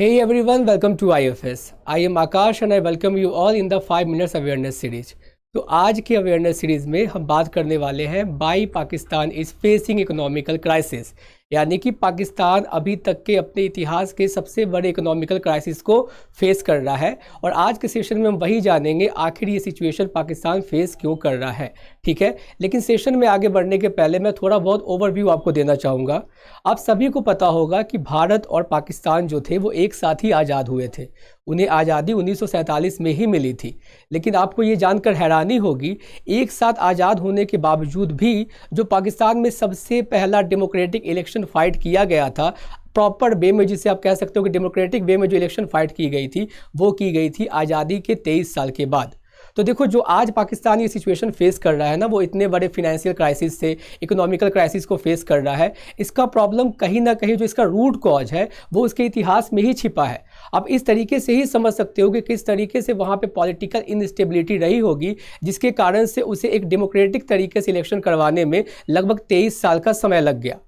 Hey everyone, welcome to IFS. I am Akash and I welcome you all in the 5 minutes awareness series. तो आज की awareness series में हम बात करने वाले हैं by Pakistan is facing economical crisis, यानी कि पाकिस्तान अभी तक के अपने इतिहास के सबसे बड़े इकोनॉमिकल क्राइसिस को फेस कर रहा है। और आज के सेशन में हम वही जानेंगे आखिर ये सिचुएशन पाकिस्तान फेस क्यों कर रहा है। ठीक है, लेकिन सेशन में आगे बढ़ने के पहले मैं थोड़ा बहुत ओवरव्यू आपको देना चाहूँगा। आप सभी को पता होगा कि भारत और पाकिस्तान जो थे वो एक साथ ही आज़ाद हुए थे। उन्हें आज़ादी 1947 में ही मिली थी। लेकिन आपको ये जानकर हैरानी होगी, एक साथ आज़ाद होने के बावजूद भी जो पाकिस्तान में सबसे पहला डेमोक्रेटिक इलेक्शन फाइट किया गया था, प्रॉपर वे में, जिसे आप कह सकते हो कि डेमोक्रेटिक वे में जो इलेक्शन फाइट की गई थी वो की गई थी आज़ादी के 23 साल के बाद। तो देखो, जो आज पाकिस्तान ये सिचुएशन फेस कर रहा है ना, वो इतने बड़े फिनेंशियल क्राइसिस से इकोनॉमिकल क्राइसिस को फेस कर रहा है। इसका प्रॉब्लम कहीं ना कहीं जो इसका रूट कॉज है वो उसके इतिहास में ही छिपा है। आप इस तरीके से ही समझ सकते हो कि किस तरीके से वहाँ पे पॉलिटिकल इनस्टेबिलिटी रही होगी, जिसके कारण से उसे एक डेमोक्रेटिक तरीके से इलेक्शन करवाने में लगभग 23 साल का समय लग गया।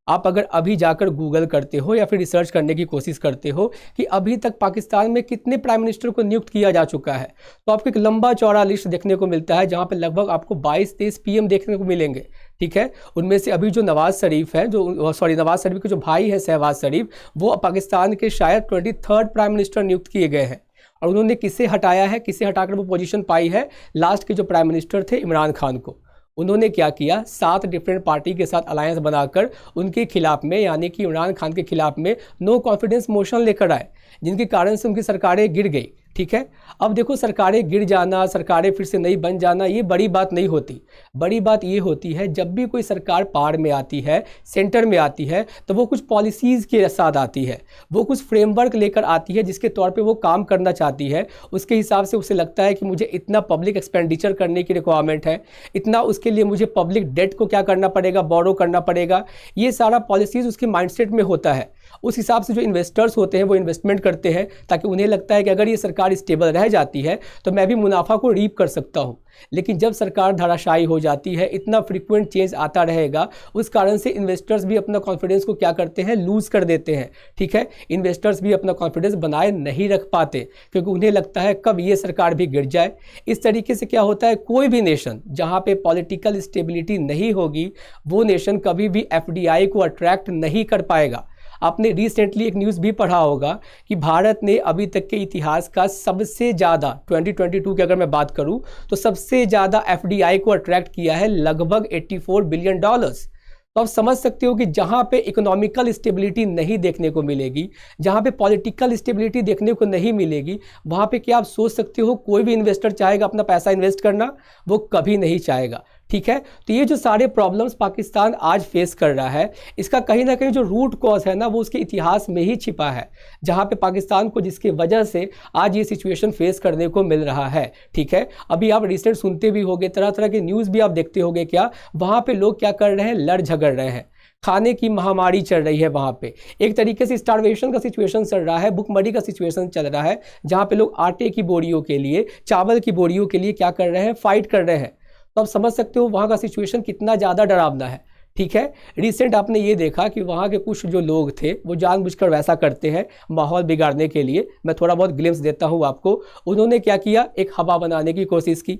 आप अगर अभी जाकर गूगल करते हो या फिर रिसर्च करने की कोशिश करते हो कि अभी तक पाकिस्तान में कितने प्राइम मिनिस्टर को नियुक्त किया जा चुका है, तो आपको एक लंबा चौड़ा लिस्ट देखने को मिलता है, जहां पे लगभग आपको 22-23 पीएम देखने को मिलेंगे। ठीक है, उनमें से अभी जो नवाज शरीफ है, नवाज शरीफ के जो भाई है शहबाज शरीफ, वो पाकिस्तान के शायद 23rd प्राइम मिनिस्टर नियुक्त किए गए हैं। और उन्होंने किसे हटाया है, किसे हटाकर वो पोजीशन पाई है? लास्ट के जो प्राइम मिनिस्टर थे इमरान खान को। उन्होंने क्या किया, 7 डिफरेंट पार्टी के साथ अलायंस बनाकर उनके खिलाफ में, यानी कि इमरान खान के खिलाफ में नो कॉन्फिडेंस मोशन लेकर आए, जिनके कारण से उनकी सरकारें गिर गई। ठीक है, अब देखो, सरकारें गिर जाना, सरकारें फिर से नई बन जाना, ये बड़ी बात नहीं होती। बड़ी बात ये होती है जब भी कोई सरकार पावर में आती है, सेंटर में आती है, तो वो कुछ पॉलिसीज़ के साथ आती है, वो कुछ फ्रेमवर्क लेकर आती है जिसके तौर पे वो काम करना चाहती है। उसके हिसाब से उसे लगता है कि मुझे इतना पब्लिक एक्सपेंडिचर करने की रिक्वायरमेंट है, इतना उसके लिए मुझे पब्लिक डेट को क्या करना पड़ेगा, बोरो करना पड़ेगा। ये सारा पॉलिसीज़ उसके माइंडसेट में होता है। उस हिसाब से जो इन्वेस्टर्स होते हैं वो इन्वेस्टमेंट करते हैं, ताकि उन्हें लगता है कि अगर ये सरकार स्टेबल रह जाती है तो मैं भी मुनाफा को रीप कर सकता हूँ। लेकिन जब सरकार धराशायी हो जाती है, इतना फ्रीक्वेंट चेंज आता रहेगा, उस कारण से इन्वेस्टर्स भी अपना कॉन्फिडेंस को क्या करते हैं, लूज कर देते हैं। ठीक है, इन्वेस्टर्स भी अपना कॉन्फिडेंस बनाए नहीं रख पाते, क्योंकि उन्हें लगता है कब ये सरकार भी गिर जाए। इस तरीके से क्या होता है, कोई भी नेशन जहाँ पे पॉलिटिकल स्टेबिलिटी नहीं होगी, वो नेशन कभी भी FDI को अट्रैक्ट नहीं कर पाएगा। आपने रिसेंटली एक न्यूज़ भी पढ़ा होगा कि भारत ने अभी तक के इतिहास का सबसे ज़्यादा, 2022 की अगर मैं बात करूं, तो सबसे ज़्यादा FDI को अट्रैक्ट किया है, लगभग $84 बिलियन। तो आप समझ सकते हो कि जहाँ पे इकोनॉमिकल स्टेबिलिटी नहीं देखने को मिलेगी, जहाँ पे पॉलिटिकल स्टेबिलिटी देखने को नहीं मिलेगी, वहाँ पे क्या आप सोच सकते हो कोई भी इन्वेस्टर चाहेगा अपना पैसा इन्वेस्ट करना? वो कभी नहीं चाहेगा। ठीक है, तो ये जो सारे प्रॉब्लम्स पाकिस्तान आज फेस कर रहा है, इसका कहीं ना कहीं जो रूट कॉज है ना, वो उसके इतिहास में ही छिपा है, जहाँ पे पाकिस्तान को, जिसकी वजह से आज ये सिचुएशन फेस करने को मिल रहा है। ठीक है, अभी आप रिसेंट सुनते भी होंगे, तरह तरह के न्यूज़ भी आप देखते होंगे, क्या वहाँ पे लोग क्या कर रहे हैं, लड़ झगड़ रहे हैं। खाने की महामारी चल रही है वहाँ पे, एक तरीके से स्टारवेशन का सिचुएशन चल रहा है, भुखमरी का सिचुएशन चल रहा है, जहाँ पे लोग आटे की बोरियों के लिए, चावल की बोरियों के लिए क्या कर रहे हैं, फाइट कर रहे हैं। तो आप समझ सकते हो वहाँ का सिचुएशन कितना ज़्यादा डरावना है। ठीक है, रिसेंट आपने ये देखा कि वहाँ के कुछ जो लोग थे वो जानबूझकर वैसा करते हैं माहौल बिगाड़ने के लिए। मैं थोड़ा बहुत ग्लिम्स देता हूँ आपको। उन्होंने क्या किया, एक हवा बनाने की कोशिश की।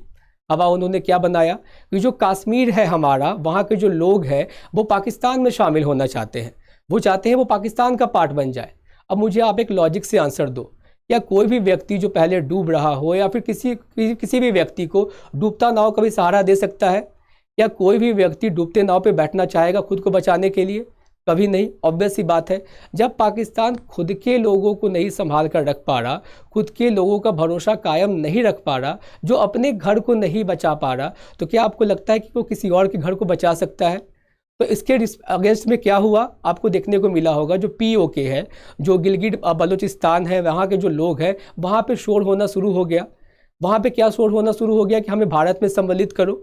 हवा उन्होंने क्या बनाया कि जो कश्मीर है हमारा, वहाँ के जो लोग हैं वो पाकिस्तान में शामिल होना चाहते हैं, वो चाहते हैं वो पाकिस्तान का पार्ट बन जाए। अब मुझे आप एक लॉजिक से आंसर दो, या कोई भी व्यक्ति जो पहले डूब रहा हो, या फिर किसी भी व्यक्ति को डूबता नाव कभी सहारा दे सकता है? या कोई भी व्यक्ति डूबते नाव पे बैठना चाहेगा खुद को बचाने के लिए? कभी नहीं। ऑब्वियस सी बात है, जब पाकिस्तान खुद के लोगों को नहीं संभाल कर रख पा रहा, खुद के लोगों का भरोसा कायम नहीं रख पा रहा, जो अपने घर को नहीं बचा पा रहा, तो क्या आपको लगता है कि वो किसी और के घर को बचा सकता है? तो इसके अगेंस्ट में क्या हुआ आपको देखने को मिला होगा, जो POK है, जो गिलगिट बलूचिस्तान है, वहाँ के जो लोग हैं, वहाँ पे शोर होना शुरू हो गया। वहाँ पे क्या शोर होना शुरू हो गया कि हमें भारत में सम्मिलित करो।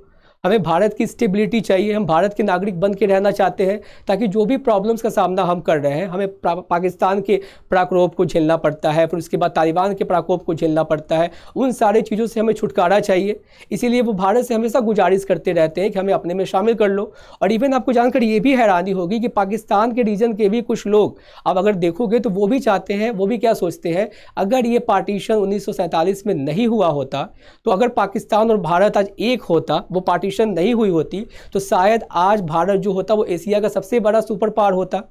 हमें भारत की स्टेबिलिटी चाहिए, हम भारत के नागरिक बन के रहना चाहते हैं, ताकि जो भी प्रॉब्लम्स का सामना हम कर रहे हैं, हमें पाकिस्तान के प्रकोप को झेलना पड़ता है, फिर उसके बाद तालिबान के प्रकोप को झेलना पड़ता है, उन सारी चीज़ों से हमें छुटकारा चाहिए। इसीलिए वो भारत से हमेशा गुजारिश करते रहते हैं कि हमें अपने में शामिल कर लो। और इवन आपको जानकर ये भी हैरानी होगी कि पाकिस्तान के रीजन के भी कुछ लोग, अब अगर देखोगे तो वो भी चाहते हैं, वो भी क्या सोचते हैं, अगर ये पार्टीशन 1947 में नहीं हुआ होता, तो अगर पाकिस्तान और भारत आज एक होता, वो पार्टीशन नहीं हुई होती, तो शायद आज भारत जो होता वो एशिया का सबसे बड़ा सुपर पावर होता।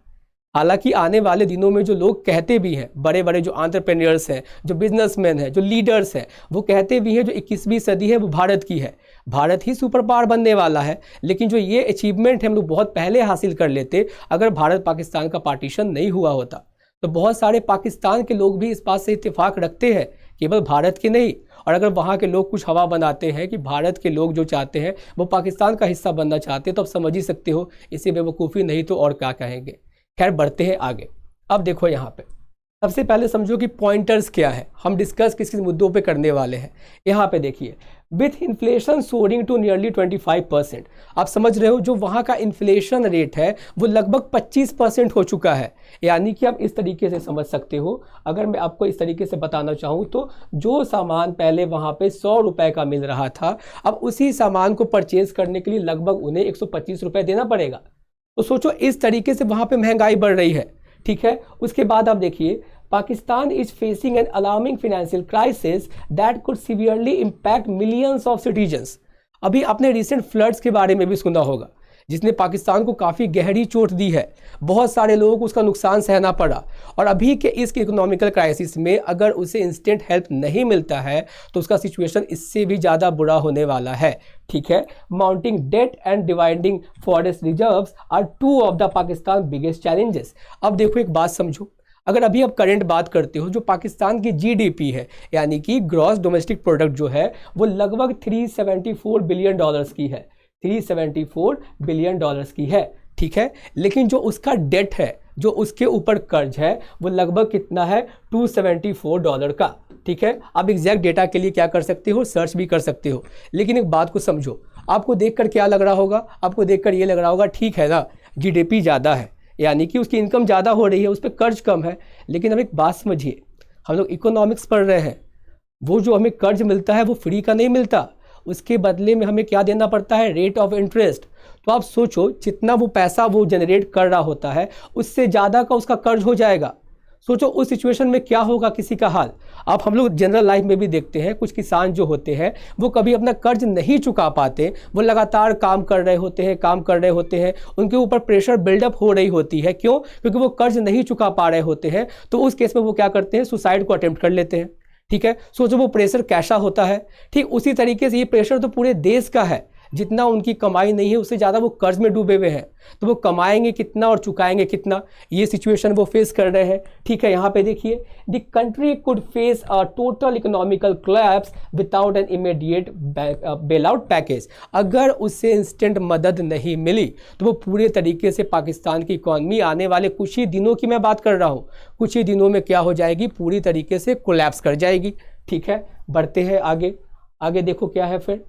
हालांकि आने वाले दिनों में जो लोग कहते भी हैं, बड़े बड़े जो एंटरप्रेन्योर्स हैं, जो बिजनेसमैन हैं, जो लीडर्स हैं, वो कहते भी हैं जो 21वीं सदी है वो भारत की है, भारत ही सुपर पावर बनने वाला है। लेकिन जो ये अचीवमेंट हम लोग बहुत पहले हासिल कर लेते अगर भारत पाकिस्तान का पार्टीशन नहीं हुआ होता। तो बहुत सारे पाकिस्तान के लोग भी इस बात से इत्तेफाक रखते हैं, केवल भारत के नहीं। और अगर वहाँ के लोग कुछ हवा बनाते हैं कि भारत के लोग जो चाहते हैं वो पाकिस्तान का हिस्सा बनना चाहते हैं, तो आप समझ ही सकते हो इसी बेवकूफ़ी नहीं तो और क्या कहेंगे। खैर बढ़ते हैं आगे। अब देखो यहाँ पे सबसे पहले समझो कि पॉइंटर्स क्या है, हम डिस्कस किस किस मुद्दों पे करने वाले हैं। यहाँ पे देखिए, with inflation soaring to nearly 25%, आप समझ रहे हो जो वहाँ का इन्फ्लेशन रेट है वो लगभग 25% हो चुका है। यानी कि आप इस तरीके से समझ सकते हो, अगर मैं आपको इस तरीके से बताना चाहूँ तो जो सामान पहले वहाँ पे 100 रुपये का मिल रहा था, अब उसी सामान को परचेज करने के लिए लगभग उन्हें 125 रुपये देना पड़ेगा। तो सोचो इस तरीके से वहाँ पे महंगाई बढ़ रही है, ठीक है। उसके बाद आप देखिए, Pakistan is facing an alarming financial crisis that could severely impact millions of citizens. अभी आपने रिसेंट फ्लड्स के बारे में भी सुना होगा, जिसने पाकिस्तान को काफ़ी गहरी चोट दी है, बहुत सारे लोगों को उसका नुकसान सहना पड़ा। और अभी के इस इकोनॉमिकल क्राइसिस में अगर उसे इंस्टेंट हेल्प नहीं मिलता है तो उसका सिचुएशन इससे भी ज़्यादा बुरा होने वाला है, ठीक है। Mounting debt and dividing forest reserves are two of the Pakistan biggest challenges. अब देखो एक बात समझो, अगर अभी आप करंट बात करते हो, जो पाकिस्तान की जीडीपी है यानी कि ग्रॉस डोमेस्टिक प्रोडक्ट जो है वो लगभग 374 बिलियन डॉलर्स की है, 374 बिलियन डॉलर्स की है, ठीक है। लेकिन जो उसका डेट है, जो उसके ऊपर कर्ज है, वो लगभग कितना है, 274 डॉलर का, ठीक है। आप एग्जैक्ट डेटा के लिए क्या कर सकते हो, सर्च भी कर सकते हो। लेकिन एक बात को समझो, आपको देखकर क्या लग रहा होगा, आपको देखकर ये लग रहा होगा ठीक है ना, जीडीपी ज़्यादा है यानी कि उसकी इनकम ज़्यादा हो रही है, उस पर कर्ज कम है। लेकिन अब एक बात समझिए, हम लोग इकोनॉमिक्स पढ़ रहे हैं, वो जो हमें कर्ज मिलता है वो फ्री का नहीं मिलता, उसके बदले में हमें क्या देना पड़ता है, रेट ऑफ इंटरेस्ट। तो आप सोचो जितना वो पैसा वो जनरेट कर रहा होता है उससे ज़्यादा का उसका कर्ज हो जाएगा। सोचो उस सिचुएशन में क्या होगा किसी का हाल। अब हम लोग जनरल लाइफ में भी देखते हैं, कुछ किसान जो होते हैं वो कभी अपना कर्ज नहीं चुका पाते, वो लगातार काम कर रहे होते हैं, उनके ऊपर प्रेशर बिल्डअप हो रही होती है। क्यों? क्योंकि वो कर्ज नहीं चुका पा रहे होते हैं। तो उस केस में वो क्या करते हैं, सुसाइड को अटेम्प्ट कर लेते हैं, ठीक है। सोचो वो प्रेशर कैसा होता है। ठीक उसी तरीके से ये प्रेशर तो पूरे देश का है, जितना उनकी कमाई नहीं है उससे ज़्यादा वो कर्ज में डूबे हुए हैं। तो वो कमाएंगे कितना और चुकाएंगे कितना, ये सिचुएशन वो फेस कर रहे हैं, ठीक है। यहाँ पे देखिए, the country could face a total economical collapse without an immediate bail out package. अगर उससे इंस्टेंट मदद नहीं मिली तो वो पूरे तरीके से पाकिस्तान की इकॉनमी आने वाले कुछ ही दिनों की मैं बात कर रहा हूँ, कुछ ही दिनों में क्या हो जाएगी, पूरी तरीके से कोलैप्स कर जाएगी, ठीक है। बढ़ते हैं आगे। आगे देखो क्या है फिर।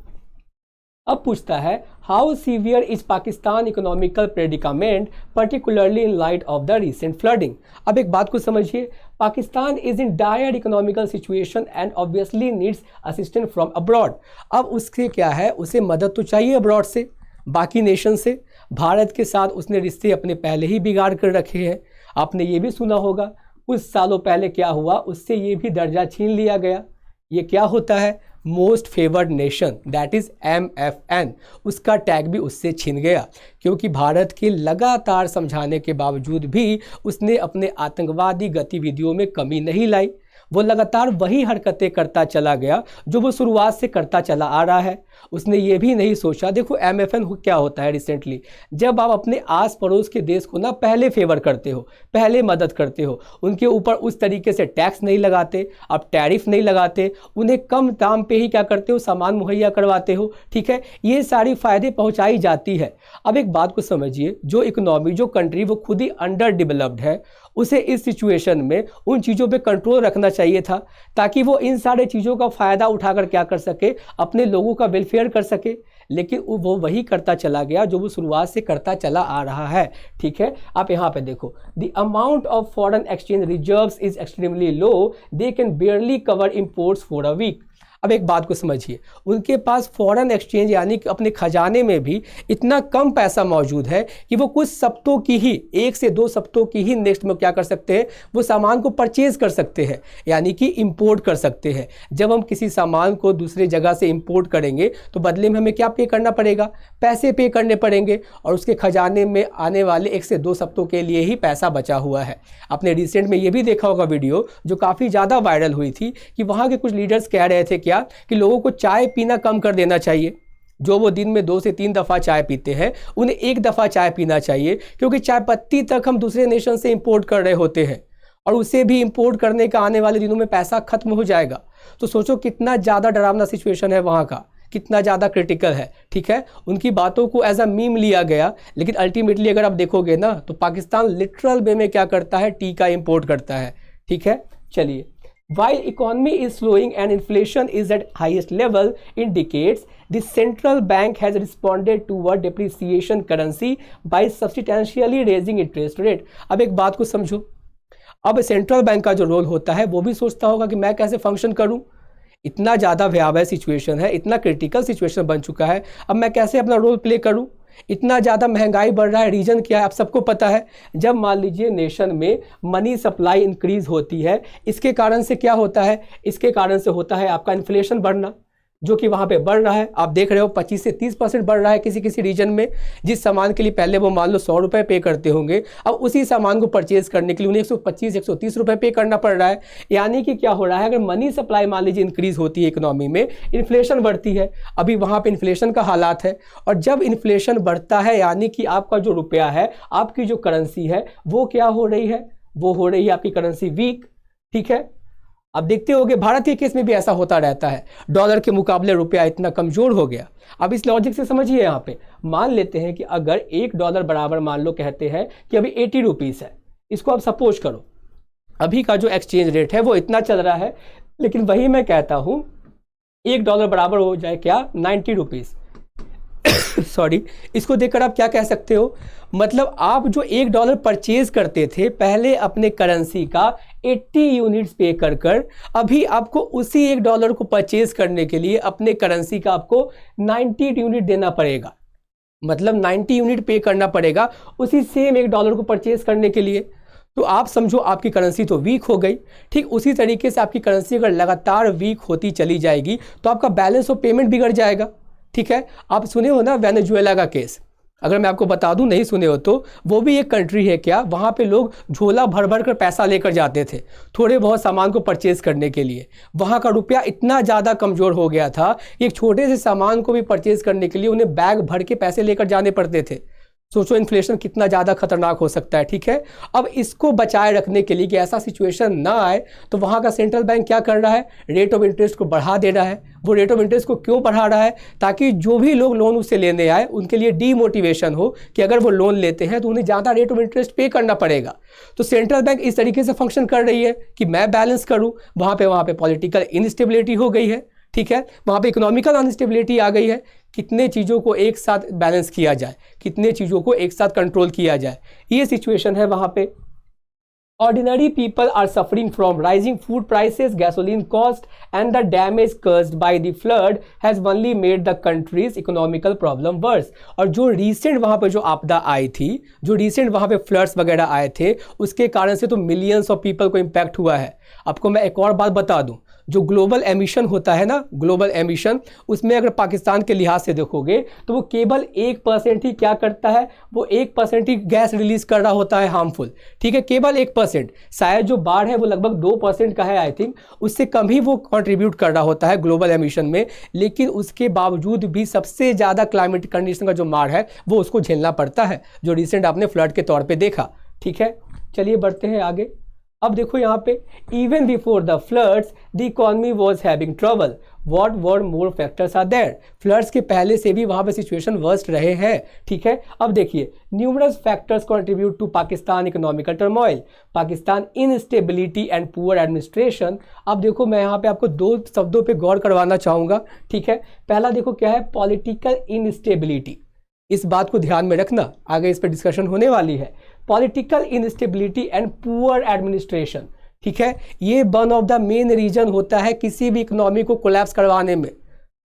अब पूछता है, how severe is Pakistan economical predicament particularly in light of the recent flooding. अब एक बात को समझिए, Pakistan is in dire economical situation and obviously needs assistance from abroad. अब उसके क्या है, उसे मदद तो चाहिए अब्रॉड से, बाकी नेशन से। भारत के साथ उसने रिश्ते अपने पहले ही बिगाड़ कर रखे हैं। आपने ये भी सुना होगा कुछ सालों पहले क्या हुआ, उससे ये भी दर्जा छीन लिया गया। ये क्या होता है, most favoured nation, that is MFN, उसका टैग भी उससे छीन गया, क्योंकि भारत के लगातार समझाने के बावजूद भी उसने अपने आतंकवादी गतिविधियों में कमी नहीं लाई। वो लगातार वही हरकतें करता चला गया जो वो शुरुआत से करता चला आ रहा है। उसने ये भी नहीं सोचा, देखो MFN क्या होता है रिसेंटली, जब आप अपने आस पड़ोस के देश को ना पहले फेवर करते हो, पहले मदद करते हो, उनके ऊपर उस तरीके से टैक्स नहीं लगाते, आप टैरिफ नहीं लगाते, उन्हें कम दाम पे ही क्या करते हो, सामान मुहैया करवाते हो, ठीक है। ये सारी फ़ायदे पहुंचाई जाती है। अब एक बात को समझिए, जो इकोनॉमी, जो कंट्री वो खुद ही अंडर डेवलप्ड है, उसे इस सिचुएशन में उन चीज़ों पे कंट्रोल रखना चाहिए था, ताकि वो इन सारे चीज़ों का फ़ायदा उठाकर क्या कर सके, अपने लोगों का वेलफेयर कर सके। लेकिन वो वही करता चला गया जो वो शुरुआत से करता चला आ रहा है। ठीक है, आप यहाँ पे देखो, the amount of foreign exchange reserves is extremely low, they can barely cover imports for a week. अब एक बात को समझिए, उनके पास फॉरेन एक्सचेंज यानी कि अपने खजाने में भी इतना कम पैसा मौजूद है कि वो कुछ सप्ताहों की ही, 1 से 2 सप्ताहों की ही नेक्स्ट में क्या कर सकते हैं, वो सामान को परचेज कर सकते हैं, यानी कि इंपोर्ट कर सकते हैं। जब हम किसी सामान को दूसरे जगह से इंपोर्ट करेंगे तो बदले में हमें क्या पे करना पड़ेगा, पैसे पे करने पड़ेंगे, और उसके खजाने में आने वाले 1 से 2 सप्ताहों के लिए ही पैसा बचा हुआ है। आपने रिसेंट में ये भी देखा होगा वीडियो जो काफ़ी ज़्यादा वायरल हुई थी कि वहाँ के कुछ लीडर्स कह रहे थे क्या कि लोगों को चाय पीना कम कर देना चाहिए। जो वो दिन में 2 से 3 दफ़ा चाय पीते हैं, उन्हें 1 दफ़ा चाय पीना चाहिए, क्योंकि चाय पत्ती तक हम दूसरे नेशन से इंपोर्ट कर रहे होते हैं और उसे भी इंपोर्ट करने का आने वाले दिनों में पैसा खत्म हो जाएगा। तो सोचो कितना ज़्यादा डरावना सिचुएशन है वहाँ का, कितना ज़्यादा क्रिटिकल है। ठीक है, उनकी बातों को एज अ मीम लिया गया, लेकिन अल्टीमेटली अगर आप देखोगे ना तो पाकिस्तान लिटरल वे में क्या करता है, टी का इंपोर्ट करता है। ठीक है, चलिए, while economy is slowing and inflation is at highest level in decades, the central bank has responded toward depreciation currency by substantially raising interest rate। अब एक बात को समझो, अब सेंट्रल बैंक का जो रोल होता है वो भी सोचता होगा कि मैं कैसे फंक्शन करूं, इतना ज़्यादा भयावह सिचुएशन है, इतना क्रिटिकल सिचुएशन बन चुका है, अब मैं कैसे अपना रोल प्ले करूं, इतना ज़्यादा महंगाई बढ़ रहा है। रीज़न क्या है, आप सबको पता है, जब मान लीजिए नेशन में मनी सप्लाई इंक्रीज होती है, इसके कारण से क्या होता है, इसके कारण से होता है आपका इन्फ्लेशन बढ़ना, जो कि वहाँ पे बढ़ रहा है। आप देख रहे हो 25 से 30% बढ़ रहा है किसी किसी रीजन में। जिस सामान के लिए पहले वो मान लो 100 रुपये पे करते होंगे, अब उसी सामान को परचेज करने के लिए उन्हें 125-130 रुपये पे करना पड़ रहा है। यानी कि क्या हो रहा है, अगर मनी सप्लाई मान लीजिए इंक्रीज होती है इकोनॉमी में, इन्फ्लेशन बढ़ती है। अभी वहाँ पे इन्फ्लेशन का हालात है, और जब इन्फ्लेशन बढ़ता है यानी कि आपका जो रुपया है, आपकी जो करेंसी है, वो क्या हो रही है, वो हो रही है आपकी करेंसी वीक। ठीक है, अब देखते होंगे भारत के केस में भी ऐसा होता रहता है, डॉलर के मुकाबले रुपया इतना कमजोर हो गया। अब इस लॉजिक से समझिए, यहाँ पे मान लेते हैं कि अगर $1 बराबर मान लो कहते हैं कि अभी 80 रुपीज़ है, इसको आप सपोज करो, अभी का जो एक्सचेंज रेट है वो इतना चल रहा है, लेकिन वही मैं कहता हूँ $1 बराबर हो जाए क्या, 90 रुपीज़। सॉरी, इसको देखकर आप क्या कह सकते हो, मतलब आप जो $1 परचेज करते थे पहले अपने करेंसी का 80 यूनिट्स पे कर अभी आपको उसी $1 को परचेज करने के लिए अपने करेंसी का आपको 90 यूनिट देना पड़ेगा। मतलब 90 यूनिट पे करना पड़ेगा उसी सेम $1 को परचेज करने के लिए। तो आप समझो आपकी करेंसी तो वीक हो गई। ठीक उसी तरीके से आपकी करेंसी अगर लगातार वीक होती चली जाएगी तो आपका बैलेंस ऑफ पेमेंट बिगड़ जाएगा। ठीक है, आप सुने हो ना वेनेजुएला का केस, अगर मैं आपको बता दूं नहीं सुने हो तो, वो भी एक कंट्री है क्या, वहाँ पे लोग झोला भर भर कर पैसा लेकर जाते थे थोड़े बहुत सामान को परचेज करने के लिए। वहाँ का रुपया इतना ज़्यादा कमज़ोर हो गया था, एक छोटे से सामान को भी परचेज करने के लिए उन्हें बैग भर के पैसे लेकर जाने पड़ते थे। सोचो इन्फ्लेशन कितना ज़्यादा खतरनाक हो सकता है। ठीक है, अब इसको बचाए रखने के लिए कि ऐसा सिचुएशन ना आए, तो वहाँ का सेंट्रल बैंक क्या कर रहा है, रेट ऑफ इंटरेस्ट को बढ़ा दे रहा है। वो रेट ऑफ इंटरेस्ट को क्यों बढ़ा रहा है, ताकि जो भी लोग लोन उससे लेने आए उनके लिए डीमोटिवेशन हो कि अगर वो लोन लेते हैं तो उन्हें ज़्यादा रेट ऑफ इंटरेस्ट पे करना पड़ेगा। तो सेंट्रल बैंक इस तरीके से फंक्शन कर रही है कि मैं बैलेंस करूँ। वहाँ पे पॉलिटिकल इनस्टेबिलिटी हो गई है। ठीक है, वहाँ पे इकोनॉमिकल अनस्टेबिलिटी आ गई है। कितने चीज़ों को एक साथ बैलेंस किया जाए, कितने चीज़ों को एक साथ कंट्रोल किया जाए, ये सिचुएशन है वहाँ पे। Ordinary people are suffering from rising food prices, gasoline cost, and the damage caused by the flood has only made the country's economical problem worse। और जो recent वहाँ पे जो आपदा आई थी, जो recent वहाँ पे floods वगैरह आए थे, उसके कारण से तो millions of people को impact हुआ है। आपको मैं एक और बात बता दूं, जो ग्लोबल एमिशन होता है ना, ग्लोबल एमिशन, उसमें अगर पाकिस्तान के लिहाज से देखोगे तो वो केवल 1% ही क्या करता है, वो 1% ही गैस रिलीज कर रहा होता है हार्मफुल। ठीक है, केवल 1%। शायद जो बाढ़ है वो लगभग 2% का है, आई थिंक उससे कम ही वो कंट्रीब्यूट कर रहा होता है ग्लोबल एमिशन में। लेकिन उसके बावजूद भी सबसे ज़्यादा क्लाइमेट कंडीशन का जो मार है वो उसको झेलना पड़ता है, जो रिसेंट आपने फ्लड के तौर पर देखा। ठीक है, चलिए बढ़ते हैं आगे। अब देखो यहाँ पे, even before the floods the economy was having trouble, what were more factors are there, floods के पहले से भी वहाँ पे सिचुएशन वर्स्ट रहे हैं, ठीक है। अब देखिए, numerous factors contribute to Pakistan economical turmoil, Pakistan instability and poor administration. अब देखो मैं यहाँ पे आपको दो शब्दों पे गौर करवाना चाहूँगा, ठीक है। पहला देखो क्या है, पॉलिटिकल इनस्टेबिलिटी, इस बात को ध्यान में रखना, आगे इस पर डिस्कशन होने वाली है। Political instability and poor administration, ठीक है, ये one of the main reason होता है किसी भी इकोनॉमी को कोलैप्स करवाने में।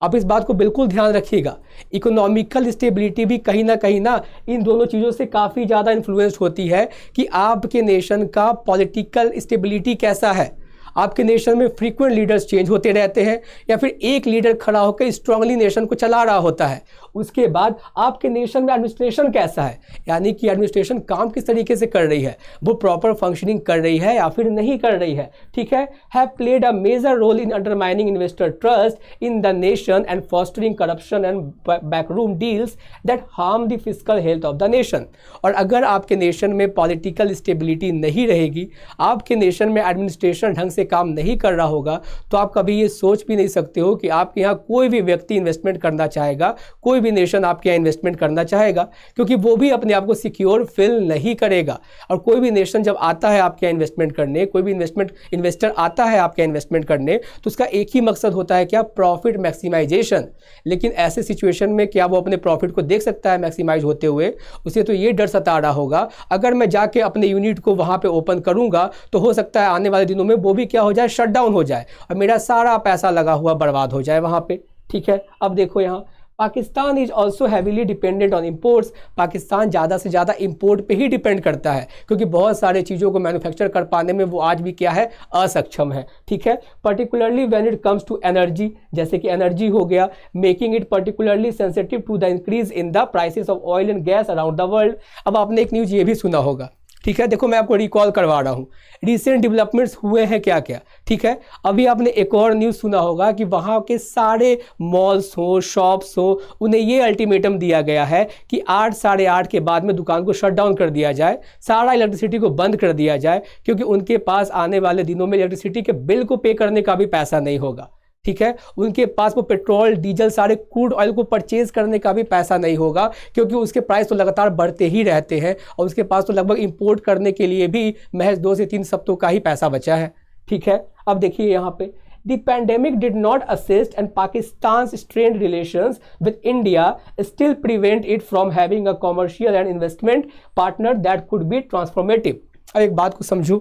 आप इस बात को बिल्कुल ध्यान रखिएगा, इकोनॉमिकल स्टेबिलिटी भी कहीं ना इन दोनों चीज़ों से काफ़ी ज़्यादा इन्फ्लुएंस्ड होती है कि आपके नेशन का पॉलिटिकल स्टेबिलिटी कैसा है। आपके नेशन में फ्रीक्वेंट लीडर्स चेंज होते रहते हैं या फिर एक लीडर खड़ा होकर स्ट्रांगली नेशन को चला रहा होता है। उसके बाद आपके नेशन में एडमिनिस्ट्रेशन कैसा है, यानी कि एडमिनिस्ट्रेशन काम किस तरीके से कर रही है, वो प्रॉपर फंक्शनिंग कर रही है या फिर नहीं कर रही है, ठीक है। Have played a major role in undermining investor trust in the nation and fostering corruption and backroom deals that harm the fiscal health of the nation. और अगर आपके नेशन में पॉलिटिकल स्टेबिलिटी नहीं रहेगी, आपके नेशन में एडमिनिस्ट्रेशन ढंग से काम नहीं कर रहा होगा, तो आप कभी ये सोच भी नहीं सकते हो कि आपके यहाँ कोई भी व्यक्ति इन्वेस्टमेंट करना चाहेगा, कोई भी नेशन आपके यहाँ इन्वेस्टमेंट करना चाहेगा, क्योंकि वो भी अपने आप को सिक्योर फील नहीं करेगा। और कोई भी नेशन जब आता है आपके यहाँ इन्वेस्टमेंट करने, कोई भी इन्वेस्टर आता है आपके यहाँ इन्वेस्टमेंट करने, तो उसका एक ही मकसद होता है क्या, प्रॉफिट मैक्सिमाइजेशन। लेकिन ऐसे सिचुएशन में क्या वो अपने प्रॉफिट को देख सकता है मैक्सिमाइज होते हुए? उसे तो ये डर सता रहा होगा, अगर मैं जाके अपने यूनिट को वहाँ पे ओपन करूँगा तो हो सकता है आने वाले दिनों में वो भी क्या हो जाए, शट डाउन हो जाए और मेरा सारा पैसा लगा हुआ बर्बाद हो जाए वहाँ पे, ठीक है। अब देखो यहाँ, Pakistan is also heavily dependent on imports, Pakistan ज़्यादा से ज़्यादा इम्पोर्ट पे ही डिपेंड करता है, क्योंकि बहुत सारे चीज़ों को मैन्युफैक्चर कर पाने में वो आज भी क्या है, असक्षम है, ठीक है। Particularly when it comes to energy, जैसे कि एनर्जी हो गया, making it particularly sensitive to the increase in the prices of oil and gas around the world. अब आपने एक न्यूज़ ये भी सुना होगा, ठीक है, देखो मैं आपको रिकॉल करवा रहा हूँ, रिसेंट डेवलपमेंट्स हुए हैं क्या क्या, ठीक है। अभी आपने एक और न्यूज़ सुना होगा कि वहाँ के सारे मॉल्स हो, शॉप्स हो, उन्हें ये अल्टीमेटम दिया गया है कि 8 साढ़े 8 के बाद में दुकान को शट डाउन कर दिया जाए, सारा इलेक्ट्रिसिटी को बंद कर दिया जाए, क्योंकि उनके पास आने वाले दिनों में इलेक्ट्रिसिटी के बिल को पे करने का भी पैसा नहीं होगा, ठीक है। उनके पास वो पेट्रोल डीजल सारे क्रूड ऑयल को परचेज करने का भी पैसा नहीं होगा, क्योंकि उसके प्राइस तो लगातार बढ़ते ही रहते हैं और उसके पास तो लगभग इंपोर्ट करने के लिए भी महज 2 से 3 हफ्तों का ही पैसा बचा है, ठीक है। अब देखिए यहाँ पे, The pandemic did not assist and Pakistan's strained relations with India still prevent it from having a commercial and investment partner that could be transformative। अब एक बात को समझो,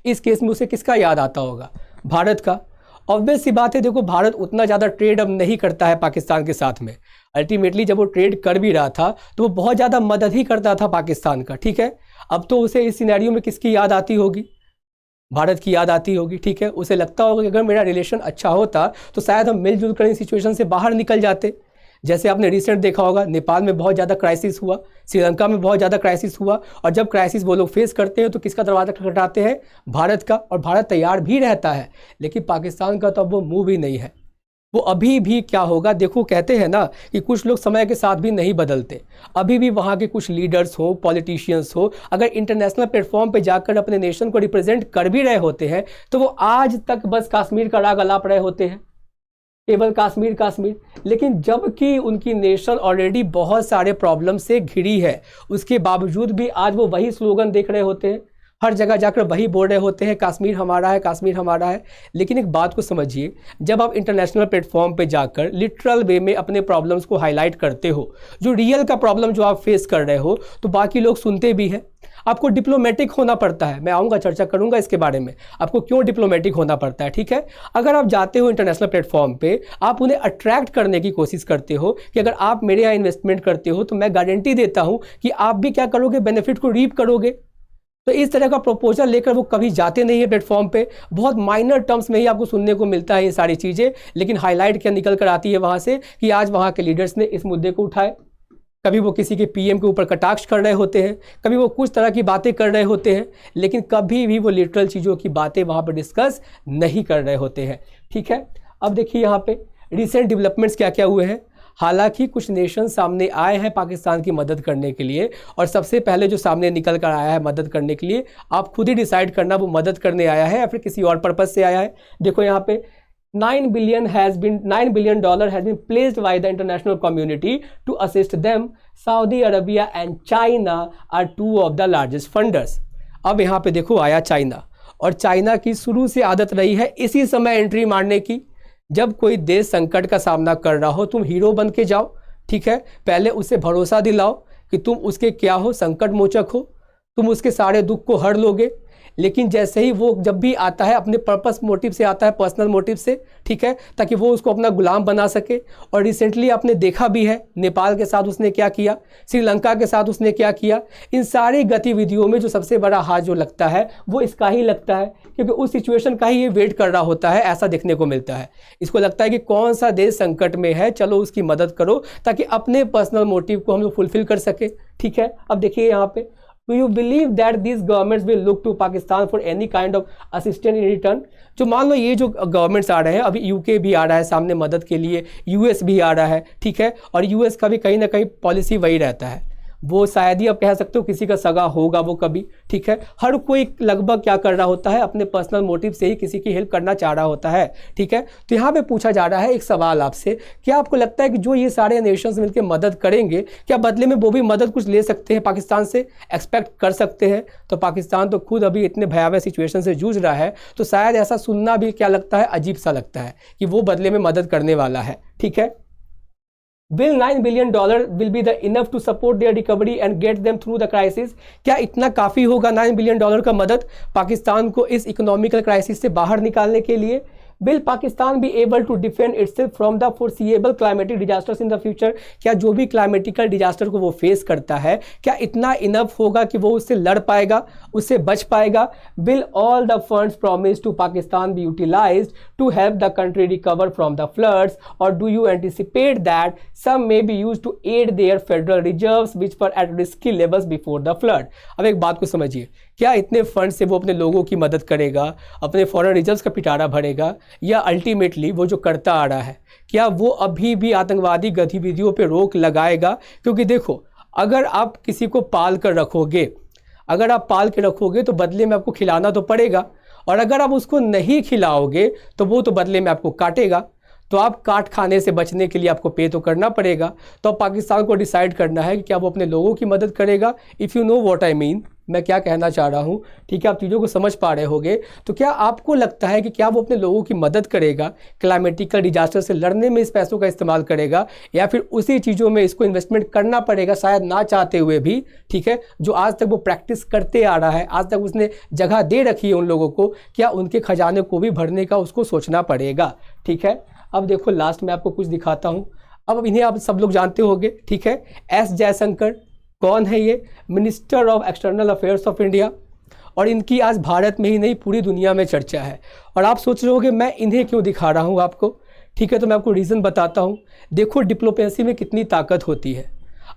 इस केस में उसे किसका याद आता होगा, भारत का। ऑब्वियस सी बात है, देखो भारत उतना ज़्यादा ट्रेड अब नहीं करता है पाकिस्तान के साथ में। अल्टीमेटली जब वो ट्रेड कर भी रहा था तो वो बहुत ज़्यादा मदद ही करता था पाकिस्तान का, ठीक है। अब तो उसे इस सिनेरियो में किसकी याद आती होगी, भारत की याद आती होगी, ठीक है। उसे लगता होगा कि अगर मेरा रिलेशन अच्छा होता तो शायद हम मिलजुल कर इस सिचुएशन से बाहर निकल जाते। जैसे आपने रिसेंट देखा होगा, नेपाल में बहुत ज़्यादा क्राइसिस हुआ, श्रीलंका में बहुत ज़्यादा क्राइसिस हुआ, और जब क्राइसिस वो लोग फेस करते हैं तो किसका दरवाज़ा खटखटाते हैं, भारत का। और भारत तैयार भी रहता है, लेकिन पाकिस्तान का तो अब वो मूव ही नहीं है। वो अभी भी क्या होगा, देखो कहते हैं ना कि कुछ लोग समय के साथ भी नहीं बदलते। अभी भी वहाँ के कुछ लीडर्स हो, पॉलिटिशियंस हो, अगर इंटरनेशनल प्लेटफॉर्म पे जाकर अपने नेशन को रिप्रेजेंट कर भी रहे होते हैं तो वो आज तक बस कश्मीर का राग अलाप रहे होते हैं, केवल कश्मीर कश्मीर। लेकिन जबकि उनकी नेशन ऑलरेडी बहुत सारे प्रॉब्लम से घिरी है, उसके बावजूद भी आज वो वही स्लोगन देख रहे होते हैं, हर जगह जाकर वही बोल रहे होते हैं, कश्मीर हमारा है, कश्मीर हमारा है। लेकिन एक बात को समझिए, जब आप इंटरनेशनल प्लेटफॉर्म पे जाकर लिटरल वे में अपने प्रॉब्लम्स को हाईलाइट करते हो, जो रियल का प्रॉब्लम जो आप फेस कर रहे हो, तो बाकी लोग सुनते भी हैं। आपको डिप्लोमेटिक होना पड़ता है, मैं आऊँगा चर्चा करूँगा इसके बारे में, आपको क्यों डिप्लोमेटिक होना पड़ता है, ठीक है। अगर आप जाते हो इंटरनेशनल प्लेटफॉर्म पे, आप उन्हें अट्रैक्ट करने की कोशिश करते हो कि अगर आप मेरे यहाँ इन्वेस्टमेंट करते हो तो मैं गारंटी देता हूँ कि आप भी क्या करोगे, बेनिफिट को रीप करोगे। तो इस तरह का प्रपोजल लेकर वो कभी जाते नहीं है प्लेटफॉर्म पे। बहुत माइनर टर्म्स में ही आपको सुनने को मिलता है ये सारी चीज़ें, लेकिन हाईलाइट क्या निकल कर आती है वहाँ से कि आज वहाँ के लीडर्स ने इस मुद्दे को उठाए। कभी वो किसी के पीएम के ऊपर कटाक्ष कर रहे होते हैं, कभी वो कुछ तरह की बातें कर रहे होते हैं, लेकिन कभी भी वो लिटरल चीज़ों की बातें वहाँ पर डिस्कस नहीं कर रहे होते हैं, ठीक है। अब देखिए यहाँ पे रिसेंट डेवलपमेंट्स क्या क्या हुए हैं। हालांकि कुछ नेशन सामने आए हैं पाकिस्तान की मदद करने के लिए, और सबसे पहले जो सामने निकल कर आया है मदद करने के लिए, आप खुद ही डिसाइड करना वो मदद करने आया है या फिर किसी और पर्पज से आया है। देखो यहाँ पे $9 billion has been placed by the international community to assist them. Saudi Arabia and China are two of the largest funders. अब यहाँ पे देखो आया चाइना, और चाइना की शुरू से आदत रही है इसी समय एंट्री मारने की। जब कोई देश संकट का सामना कर रहा हो, तुम हीरो बन के जाओ, ठीक है, पहले उसे भरोसा दिलाओ कि तुम उसके क्या हो, संकट मोचक हो, तुम उसके सारे दुख को हर लोगे। लेकिन जैसे ही वो जब भी आता है अपने पर्पस मोटिव से आता है, पर्सनल मोटिव से, ठीक है, ताकि वो उसको अपना गुलाम बना सके। और रिसेंटली आपने देखा भी है नेपाल के साथ उसने क्या किया, श्रीलंका के साथ उसने क्या किया। इन सारी गतिविधियों में जो सबसे बड़ा हाथ जो लगता है वो इसका ही लगता है, क्योंकि उस सिचुएशन का ही ये वेट कर रहा होता है, ऐसा देखने को मिलता है। इसको लगता है कि कौन सा देश संकट में है, चलो उसकी मदद करो ताकि अपने पर्सनल मोटिव को हम लोग फुलफिल कर सके, ठीक है। अब देखिए यहाँ पे, Do you believe that these governments will look to Pakistan for any kind of assistance in return? जो मान लो ये जो गवर्नमेंट्स आ रहे हैं, अभी यूके भी आ रहा है सामने मदद के लिए, यूएस भी आ रहा है, ठीक है, और यूएस का भी कहीं ना कहीं पॉलिसी वही रहता है, वो शायद ही आप कह सकते हो किसी का सगा होगा वो कभी, ठीक है। हर कोई लगभग क्या कर रहा होता है, अपने पर्सनल मोटिव से ही किसी की हेल्प करना चाह रहा होता है, ठीक है। तो यहाँ पे पूछा जा रहा है एक सवाल आपसे, क्या आपको लगता है कि जो ये सारे नेशंस मिलकर मदद करेंगे, क्या बदले में वो भी मदद कुछ ले सकते हैं पाकिस्तान से, एक्सपेक्ट कर सकते हैं? तो पाकिस्तान तो खुद अभी इतने भयावह सिचुएशन से जूझ रहा है, तो शायद ऐसा सुनना भी क्या लगता है, अजीब सा लगता है कि वो बदले में मदद करने वाला है, ठीक है। Will $9 billion will be the enough to support their recovery and get them through the crisis? क्या इतना काफ़ी होगा $9 billion का मदद पाकिस्तान को इस इकोनॉमिकल क्राइसिस से बाहर निकालने के लिए? Will Pakistan be able to defend itself from the foreseeable climatic disasters in the future? क्या जो भी क्लाइमेटिकल डिजास्टर को वो फेस करता है, क्या इतना इनफ होगा कि वो उससे लड़ पाएगा, उससे बच पाएगा? Will all the funds promised to Pakistan be utilized to help the country recover from the floods, or do you anticipate that some may be used to aid their federal reserves which were at risky levels before the flood? अब एक बात को समझिए, क्या इतने fund से वो अपने लोगों की मदद करेगा, अपने फॉरेन रिजर्व्स का पिटारा भरेगा, या अल्टीमेटली वो जो करता आ रहा है क्या वो अभी भी आतंकवादी गतिविधियों पे रोक लगाएगा? क्योंकि देखो, अगर आप किसी को पाल कर रखोगे, अगर आप पाल के रखोगे तो बदले में आपको खिलाना तो पड़ेगा, और अगर आप उसको नहीं खिलाओगे तो वो तो बदले में आपको काटेगा। तो आप काट खाने से बचने के लिए आपको पे तो करना पड़ेगा। तो पाकिस्तान को डिसाइड करना है कि क्या वो अपने लोगों की मदद करेगा। If you know what I mean, मैं क्या कहना चाह रहा हूँ, ठीक है, आप चीज़ों को समझ पा रहे होगे। तो क्या आपको लगता है कि क्या वो अपने लोगों की मदद करेगा, क्लाइमेटिकल डिजास्टर से लड़ने में इस पैसों का इस्तेमाल करेगा, या फिर उसी चीज़ों में इसको इन्वेस्टमेंट करना पड़ेगा शायद ना चाहते हुए भी, ठीक है, जो आज तक वो प्रैक्टिस करते आ रहा है, आज तक उसने जगह दे रखी है उन लोगों को, क्या उनके खजाने को भी भरने का उसको सोचना पड़ेगा, ठीक है। अब देखो लास्ट में आपको कुछ दिखाता हूँ। अब इन्हें आप सब लोग जानते होंगे, ठीक है, एस जयशंकर। कौन है ये? Minister of external affairs of India, और इनकी आज भारत में ही नहीं पूरी दुनिया में चर्चा है। और आप सोच रहे होगे मैं इन्हें क्यों दिखा रहा हूँ आपको, ठीक है, तो मैं आपको रीज़न बताता हूँ। देखो डिप्लोमेसी में कितनी ताकत होती है।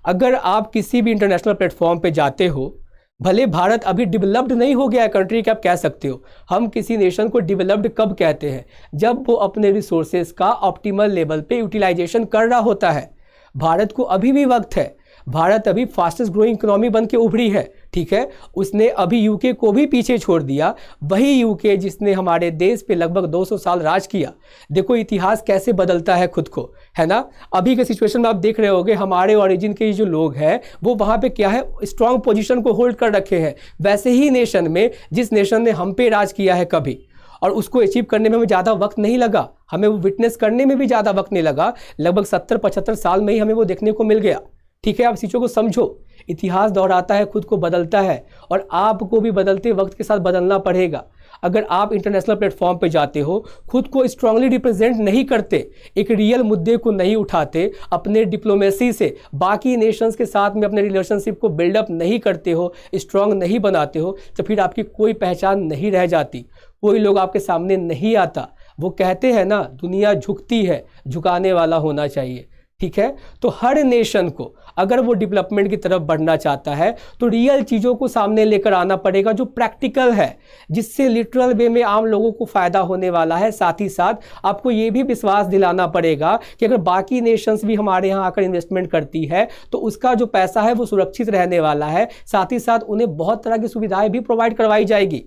अगर आप किसी भी इंटरनेशनल प्लेटफॉर्म पे जाते हो, भले भारत अभी डेवलप्ड नहीं हो गया है कंट्री कि आप कह सकते हो, हम किसी नेशन को डेवलप्ड कब कहते हैं? जब वो अपने रिसोर्सेज का ऑप्टिमल लेवल पे यूटिलाइजेशन कर रहा होता है। भारत को अभी भी वक्त है, भारत अभी फास्टेस्ट ग्रोइंग इकोनॉमी बन के उभरी है, ठीक है, उसने अभी यूके को भी पीछे छोड़ दिया, वही यूके जिसने हमारे देश पे लगभग 200 साल राज किया। देखो इतिहास कैसे बदलता है खुद को, है ना। अभी के सिचुएशन में आप देख रहे होगे हमारे ओरिजिन के जो लोग हैं वो वहाँ पे क्या है, स्ट्रॉन्ग पोजीशन को होल्ड कर रखे हैं। वैसे ही नेशन में, जिस नेशन ने हम पे राज किया है कभी, और उसको अचीव करने में हमें ज़्यादा वक्त नहीं लगा, हमें वो विटनेस करने में भी ज़्यादा वक्त नहीं लगा, लगभग 70-75 साल में ही हमें वो देखने को मिल गया, ठीक है। आप चीज़ों को समझो, इतिहास दोहराता है, खुद को बदलता है, और आपको भी बदलते वक्त के साथ बदलना पड़ेगा। अगर आप इंटरनेशनल प्लेटफॉर्म पे जाते हो, खुद को स्ट्रांगली रिप्रेजेंट नहीं करते, एक रियल मुद्दे को नहीं उठाते, अपने डिप्लोमेसी से बाकी नेशंस के साथ में अपने रिलेशनशिप को बिल्डअप नहीं करते हो, स्ट्रांग नहीं बनाते हो, तो फिर आपकी कोई पहचान नहीं रह जाती, कोई लोग आपके सामने नहीं आता। वो कहते हैं ना, दुनिया झुकती है, झुकाने वाला होना चाहिए, ठीक है। तो हर नेशन को अगर वो डेवलपमेंट की तरफ बढ़ना चाहता है तो रियल चीज़ों को सामने लेकर आना पड़ेगा जो प्रैक्टिकल है, जिससे लिटरल वे में आम लोगों को फ़ायदा होने वाला है। साथ ही साथ आपको ये भी विश्वास दिलाना पड़ेगा कि अगर बाकी नेशंस भी हमारे यहाँ आकर इन्वेस्टमेंट करती है तो उसका जो पैसा है वो सुरक्षित रहने वाला है। साथ ही साथ उन्हें बहुत तरह की सुविधाएं भी प्रोवाइड करवाई जाएगी।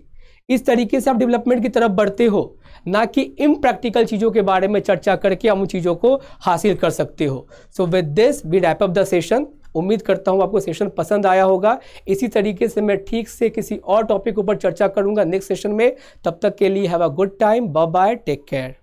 इस तरीके से आप डेवलपमेंट की तरफ बढ़ते हो, ना कि इम्प्रैक्टिकल चीज़ों के बारे में चर्चा करके हम उन चीज़ों को हासिल कर सकते हो। So with this we wrap up the session. उम्मीद करता हूँ आपको सेशन पसंद आया होगा। इसी तरीके से मैं ठीक से किसी और टॉपिक ऊपर चर्चा करूँगा नेक्स्ट सेशन में। तब तक के लिए have a good time, bye bye, take care.